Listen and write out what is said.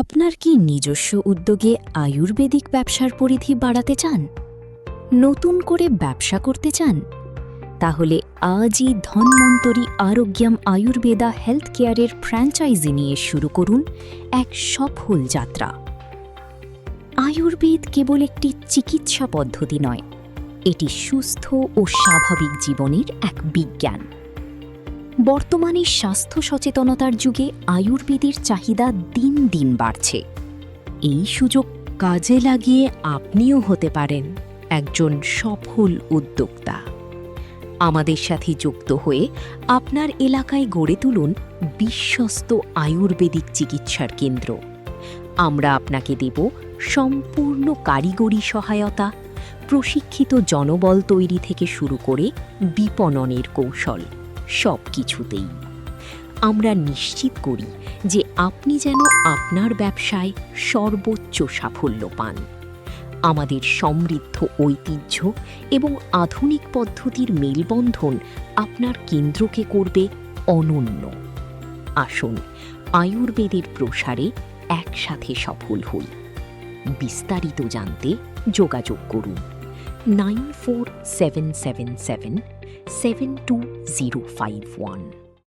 আপনার কি নিজস্ব উদ্যোগে আয়ুর্বেদিক ব্যবসার পরিধি বাড়াতে চান? নতুন করে ব্যবসা করতে চান? তাহলে আজই ধন্বন্তরী আরোগ্যম আয়ুর্বেদা হেলথ কেয়ারের ফ্র্যাঞ্চাইজি নিয়ে শুরু করুন এক সফল যাত্রা। আয়ুর্বেদ কেবল একটি চিকিৎসা পদ্ধতি নয়, এটি সুস্থ ও স্বাভাবিক জীবনের এক বিজ্ঞান। বর্তমানে স্বাস্থ্য সচেতনতার যুগে আয়ুর্বেদের চাহিদা দিন দিন বাড়ছে। এই সুযোগ কাজে লাগিয়ে আপনিও হতে পারেন একজন সফল উদ্যোক্তা। আমাদের সাথে যুক্ত হয়ে আপনার এলাকায় গড়ে তুলুন বিশ্বস্ত আয়ুর্বেদিক চিকিৎসার কেন্দ্র। আমরা আপনাকে দেব সম্পূর্ণ কারিগরি সহায়তা, প্রশিক্ষিত জনবল তৈরি থেকে শুরু করে বিপণনের কৌশল, সব কিছুতেই। আমরা নিশ্চিত করি যে আপনি যেন আপনার ব্যবসায় সর্বোচ্চ সাফল্য পান। আমাদের সমৃদ্ধ ঐতিহ্য এবং আধুনিক পদ্ধতির মেলবন্ধন আপনার কেন্দ্রকে করবে অনন্য। আসুন আয়ুর্বেদের প্রসারে একসাথে সফল হই। বিস্তারিত জানতে যোগাযোগ করুন 947777725051।